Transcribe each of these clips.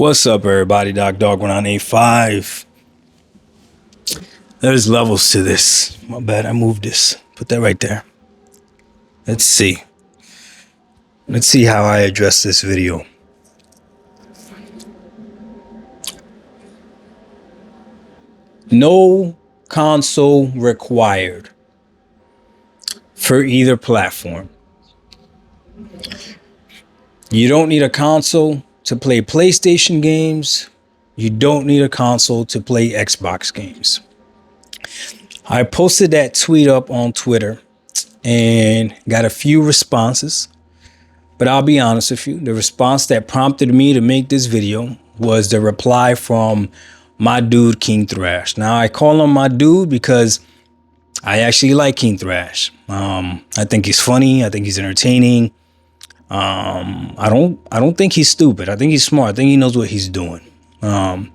What's up, everybody? Dog1985. There's levels to this. My bad, I moved this. Put that right there. Let's see. Let's see how I address this video. No console required for either platform. You don't need a console to play PlayStation games. You don't need a console to play Xbox games. I posted that tweet up on Twitter and got a few responses. But I'll be honest with you, the response that prompted me to make this video was the reply from my dude, King Thrash. Now, I call him my dude because I actually like King Thrash. I think he's funny. I think he's entertaining. I don't think he's stupid. I think he's smart. I think he knows what he's doing. The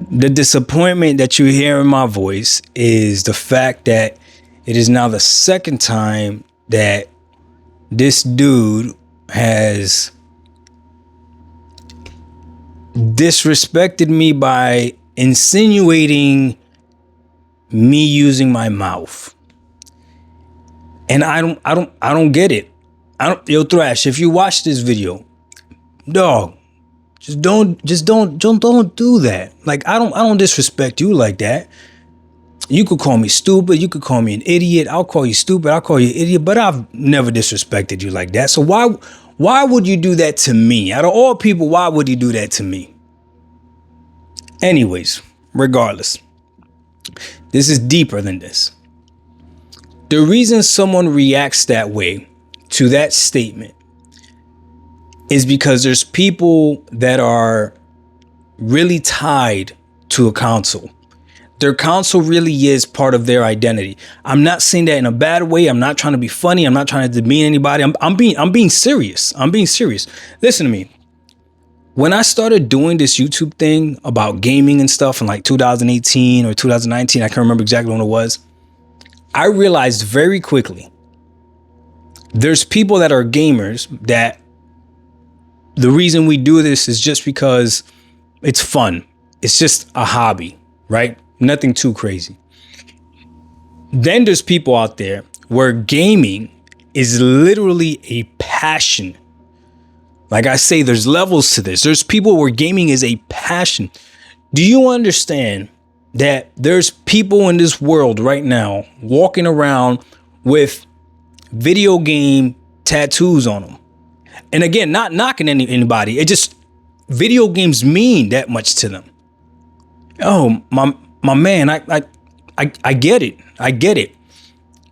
disappointment that you hear in my voice is the fact that it is now the second time that this dude has disrespected me by insinuating me using my mouth. And I don't get it. Yo, Thrash, if you watch this video, dog, just don't do that. Like, I don't disrespect you like that. You could call me stupid. You could call me an idiot. I'll call you stupid. I'll call you an idiot. But I've never disrespected you like that. So why would you do that to me? Out of all people, why would you do that to me? Anyways, regardless, this is deeper than this. The reason someone reacts that way to that statement is because there's people that are really tied to a console. Their console really is part of their identity. I'm not saying that in a bad way. I'm not trying to be funny. I'm not trying to demean anybody. I'm being serious. I'm being serious. Listen to me. When I started doing this YouTube thing about gaming and stuff in like 2018 or 2019, I can't remember exactly when it was, I realized very quickly there's people that are gamers that the reason we do this is just because it's fun. It's just a hobby, right? Nothing too crazy. Then there's people out there where gaming is literally a passion. Like I say, there's levels to this. There's people where gaming is a passion. Do you understand that there's people in this world right now walking around with video game tattoos on them? And again, not knocking anybody. It just, video games mean that much to them. Oh, my man, I get it. I get it.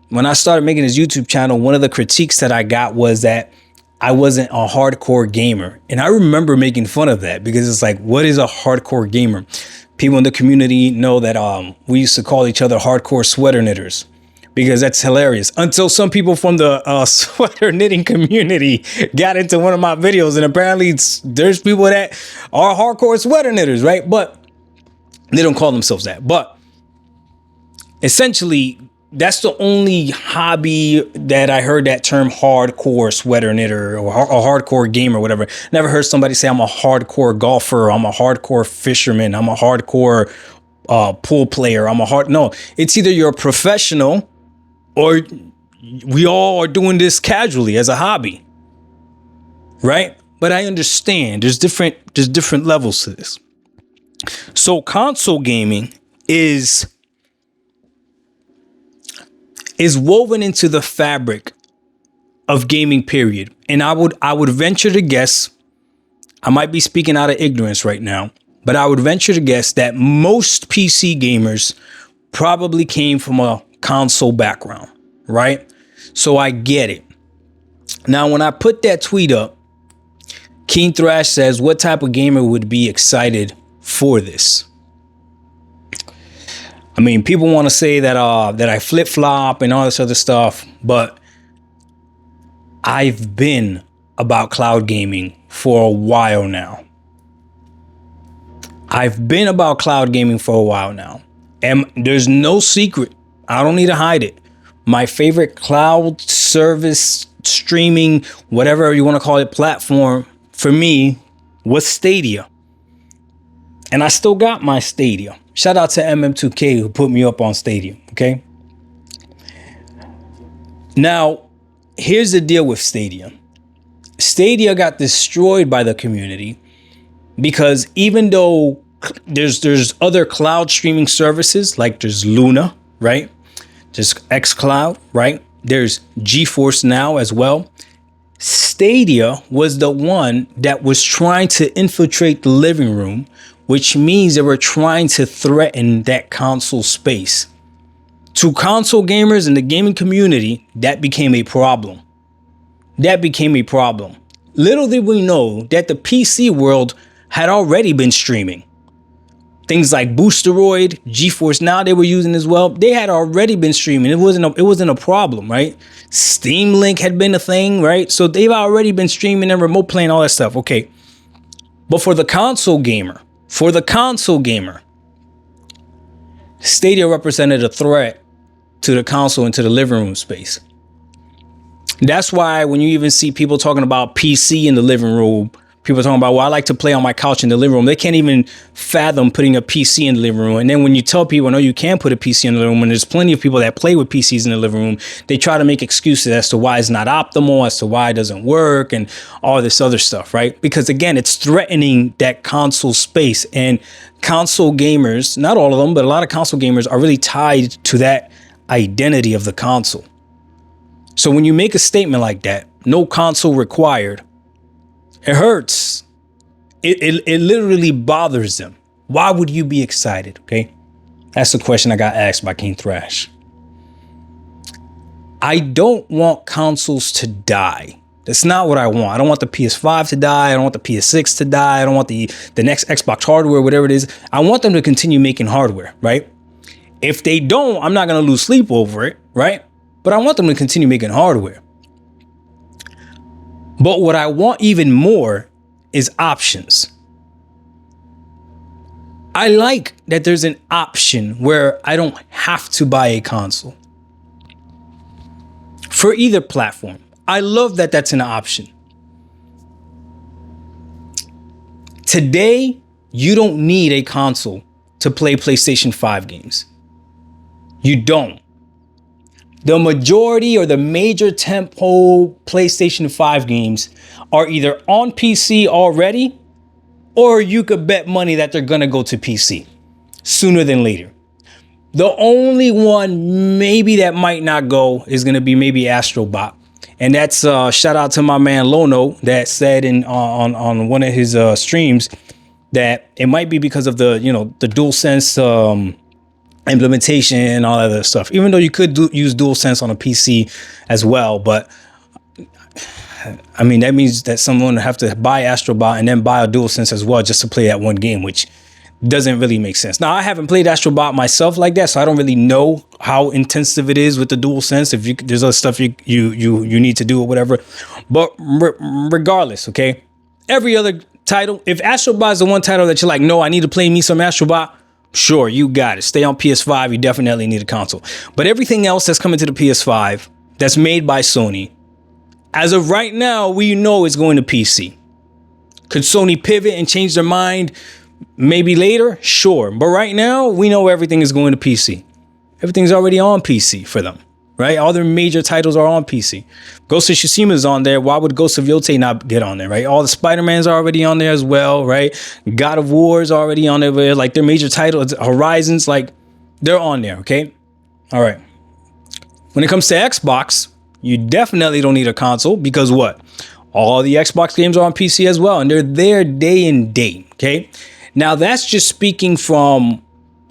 When I started making this YouTube channel, one of the critiques that I got was that I wasn't a hardcore gamer. And I remember making fun of that because it's like, what is a hardcore gamer? People in the community know that we used to call each other hardcore sweater knitters because that's hilarious. Until some people from the sweater knitting community got into one of my videos, and apparently there's people that are hardcore sweater knitters, right? But they don't call themselves that. But essentially, that's the only hobby that I heard that term hardcore sweater knitter or a hardcore gamer, whatever. Never heard somebody say I'm a hardcore golfer. I'm a hardcore fisherman. I'm a hardcore pool player. No, it's either you're a professional or we all are doing this casually as a hobby. Right? But I understand there's different levels to this. So console gaming is woven into the fabric of gaming, period. And I would venture to guess, I might be speaking out of ignorance right now, but I would venture to guess that most PC gamers probably came from a console background, right? So I get it. Now, when I put that tweet up, King Thrash says, what type of gamer would be excited for this? I mean, people want to say that I flip-flop and all this other stuff, but I've been about cloud gaming for a while now. And there's no secret. I don't need to hide it. My favorite cloud service, streaming, whatever you want to call it, platform for me was Stadia. And I still got my Stadia. Shout out to MM2K who put me up on Stadia, okay? Now, here's the deal with Stadia. Stadia got destroyed by the community because even though there's other cloud streaming services, like there's Luna, right? There's xCloud, right? There's GeForce Now as well. Stadia was the one that was trying to infiltrate the living room, which means they were trying to threaten that console space. To console gamers in the gaming community, that became a problem. That became a problem. Little did we know that the PC world had already been streaming. Things like Boosteroid, GeForce Now they were using as well. They had already been streaming. It wasn't a problem, right? Steam Link had been a thing, right? So they've already been streaming and remote playing, all that stuff. Okay. But for the console gamer, Stadia represented a threat to the console and to the living room space. That's why when you even see people talking about PC in the living room, people are talking about, well, I like to play on my couch in the living room. They can't even fathom putting a PC in the living room. And then when you tell people, no, you can put a PC in the living room, and there's plenty of people that play with PCs in the living room, they try to make excuses as to why it's not optimal, as to why it doesn't work, and all this other stuff, right? Because again, it's threatening that console space. And console gamers, not all of them, but a lot of console gamers are really tied to that identity of the console. So when you make a statement like that, no console required, it hurts. It literally bothers them. Why would you be excited? Okay. That's the question I got asked by King Thrash. I don't want consoles to die. That's not what I want. I don't want the PS5 to die. I don't want the PS6 to die. I don't want the next Xbox hardware, whatever it is. I want them to continue making hardware, right? If they don't, I'm not going to lose sleep over it, right? But I want them to continue making hardware. But what I want even more is options. I like that there's an option where I don't have to buy a console for either platform. I love that that's an option. Today, you don't need a console to play PlayStation 5 games. You don't. The majority or the major tentpole PlayStation 5 games are either on PC already, or you could bet money that they're going to go to PC sooner than later. The only one maybe that might not go is going to be maybe Astrobot. And that's shout out to my man Lono that said on one of his streams that it might be because of the DualSense implementation and all that other stuff, even though you could use DualSense on a PC as well. But I mean, that means that someone would have to buy Astrobot and then buy a DualSense as well just to play that one game, which doesn't really make sense. Now, I haven't played Astrobot myself like that, so I don't really know how intensive it is with the DualSense. If there's other stuff you need to do or whatever. But regardless, okay, every other title, if Astrobot is the one title that you're like, no, I need to play me some Astrobot, sure, you got it. Stay on PS5. You definitely need a console. But everything else that's coming to the PS5 that's made by Sony, as of right now, we know it's going to PC. Could Sony pivot and change their mind maybe later? Sure. But right now, we know everything is going to PC. Everything's already on PC for them, right? All their major titles are on PC. Ghost of Tsushima is on there. Why would Ghost of Yotei not get on there, right? All the Spider-Mans are already on there as well, right? God of War is already on there. Like their major titles, Horizons, like they're on there, okay? All right. When it comes to Xbox, you definitely don't need a console because what? All the Xbox games are on PC as well, and they're there day and date, okay? Now, that's just speaking from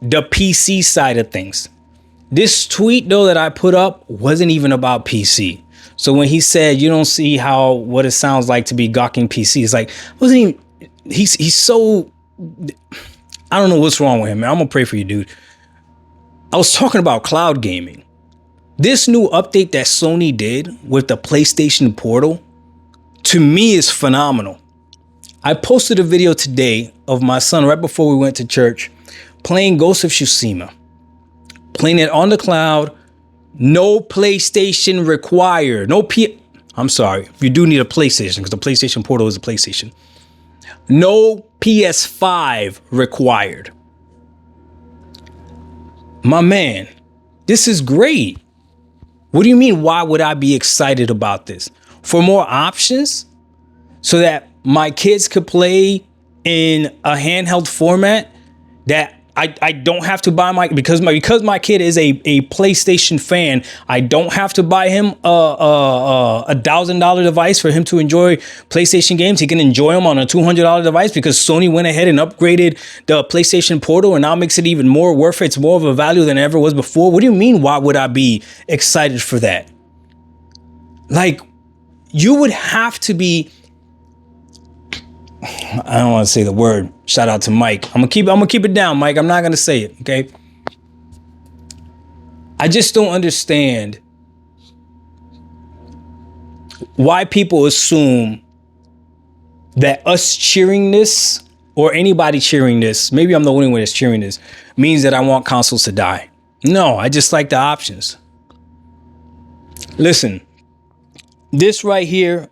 the PC side of things. This tweet, though, that I put up wasn't even about PC. So when he said, you don't see what it sounds like to be gawking PC, it's like, wasn't even, he's so, I don't know what's wrong with him, man. I'm going to pray for you, dude. I was talking about cloud gaming. This new update that Sony did with the PlayStation Portal, to me, is phenomenal. I posted a video today of my son right before we went to church playing Ghost of Tsushima, playing it on the cloud, no PlayStation required, I'm sorry, you do need a PlayStation because the PlayStation Portal is a PlayStation. No PS5 required. My man, this is great. What do you mean? Why would I be excited about this? For more options so that my kids could play in a handheld format that I don't have to buy because my kid is a PlayStation fan. I don't have to buy him a $1,000 device for him to enjoy PlayStation games. He can enjoy them on a $200 device because Sony went ahead and upgraded the PlayStation Portal and now makes it even more worth it. It's more of a value than it ever was before. What do you mean? Why would I be excited for that? Like, you would have to be. I don't want to say the word. Shout out to Mike. I'm gonna keep it down, Mike. I'm not gonna say it. Okay. I just don't understand why people assume that us cheering this or anybody cheering this, maybe I'm the only one that's cheering this, means that I want consoles to die. No, I just like the options. Listen, this right here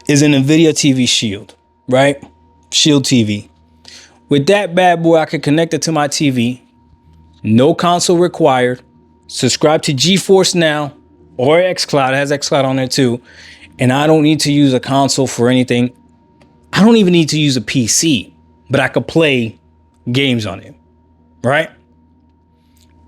is an NVIDIA TV Shield, right? Shield TV. With that bad boy, I can connect it to my TV. No console required. Subscribe to GeForce Now or xCloud. It has xCloud on there too. And I don't need to use a console for anything. I don't even need to use a PC, but I could play games on it, right?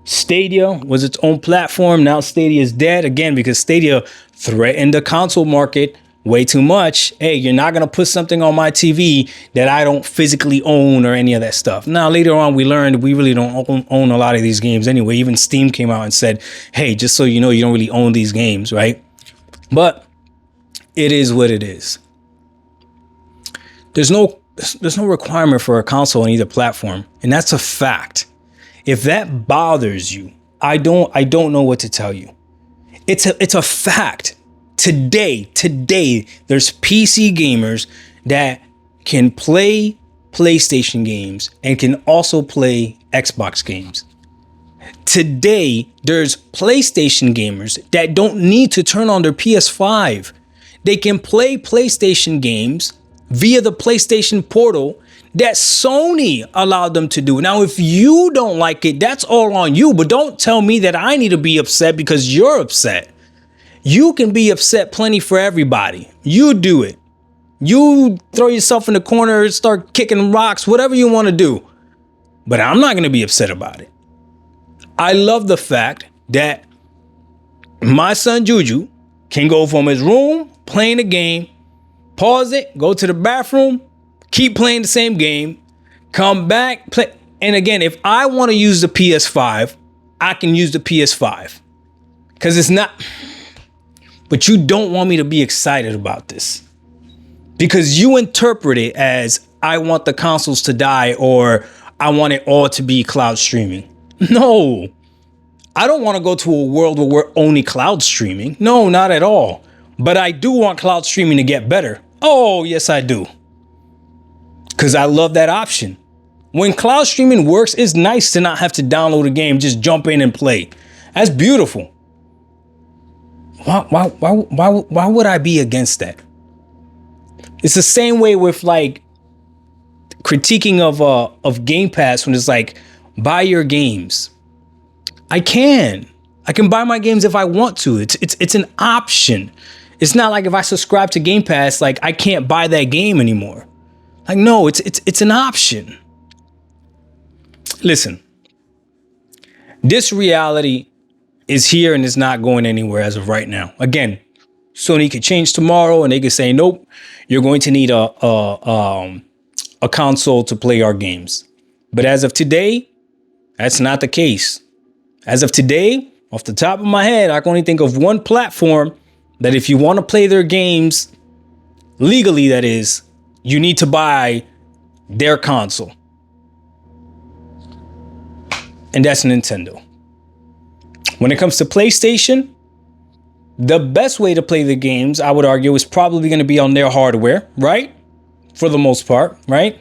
Stadia was its own platform. Now Stadia is dead again because Stadia threatened the console market way too much. Hey, you're not going to put something on my TV that I don't physically own or any of that stuff. Now, later on, we learned we really don't own a lot of these games anyway. Even Steam came out and said, hey, just so you know, you don't really own these games, right? But it is what it is. There's no requirement for a console on either platform. And that's a fact. If that bothers you, I don't know what to tell you. It's a fact. Today, there's PC gamers that can play PlayStation games and can also play Xbox games. Today, there's PlayStation gamers that don't need to turn on their PS5. They can play PlayStation games via the PlayStation Portal that Sony allowed them to do. Now, if you don't like it, that's all on you, but don't tell me that I need to be upset because you're upset. You can be upset plenty for everybody. You do it. You throw yourself in the corner, start kicking rocks, whatever you want to do. But I'm not going to be upset about it. I love the fact that my son Juju can go from his room, playing the game, pause it, go to the bathroom, keep playing the same game, come back, play. And again, if I want to use the PS5, I can use the PS5. Because it's not. But you don't want me to be excited about this because you interpret it as I want the consoles to die or I want it all to be cloud streaming. No, I don't want to go to a world where we're only cloud streaming. No, not at all. But I do want cloud streaming to get better. Oh, yes, I do. Because I love that option. When cloud streaming works, it's nice to not have to download a game, just jump in and play. That's beautiful. Why would I be against that? It's the same way with like critiquing of Game Pass when it's like buy your games. I can buy my games if I want to. It's an option. It's not like if I subscribe to Game Pass, like I can't buy that game anymore. Like no, it's an option. Listen, this reality is here and it's not going anywhere as of right now. Again, Sony could change tomorrow and they could say, nope, you're going to need a console to play our games. But as of today, that's not the case. As of today, off the top of my head, I can only think of one platform that if you want to play their games legally, that is, you need to buy their console. And that's Nintendo. When it comes to PlayStation, the best way to play the games, I would argue, is probably going to be on their hardware, right? For the most part, right?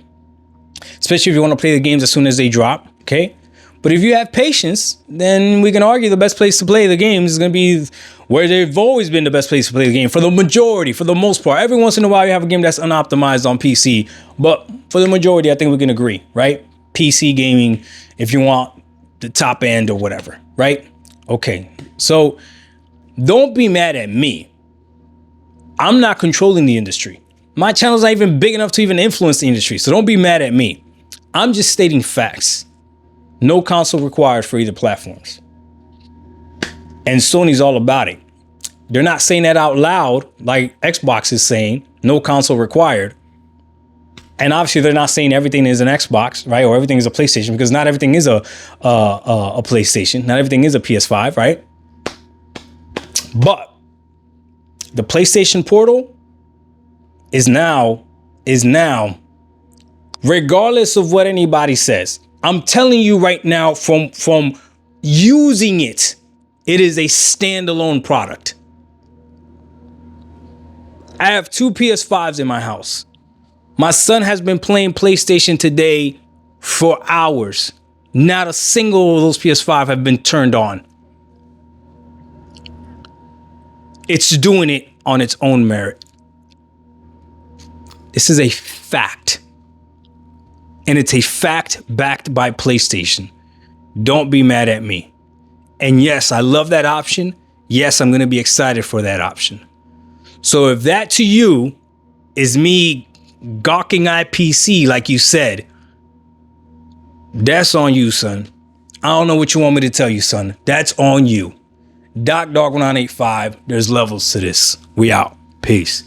Especially if you want to play the games as soon as they drop, okay? But if you have patience, then we can argue the best place to play the game is going to be where they've always been the best place to play the game for the majority, for the most part. Every once in a while, you have a game that's unoptimized on PC. But for the majority, I think we can agree, right? PC gaming, if you want the top end or whatever, right? Okay, so don't be mad at me. I'm not controlling the industry. My channel's not even big enough to even influence the industry. So don't be mad at me. I'm just stating facts. No console required for either platforms. And Sony's all about it. They're not saying that out loud like Xbox is saying, no console required. And obviously they're not saying everything is an Xbox, right? Or everything is a PlayStation, because not everything is a PlayStation. Not everything is a PS5, right? But the PlayStation Portal is now, regardless of what anybody says, I'm telling you right now from using it, it is a standalone product. I have 2 PS5s in my house. My son has been playing PlayStation today for hours. Not a single of those PS5 have been turned on. It's doing it on its own merit. This is a fact. And it's a fact backed by PlayStation. Don't be mad at me. And yes, I love that option. Yes, I'm going to be excited for that option. So if that to you is me gawking at PC, like you said, that's on you, son. I don't know what you want me to tell you, son. That's on you. DocDog1985. There's levels to this. We out. Peace.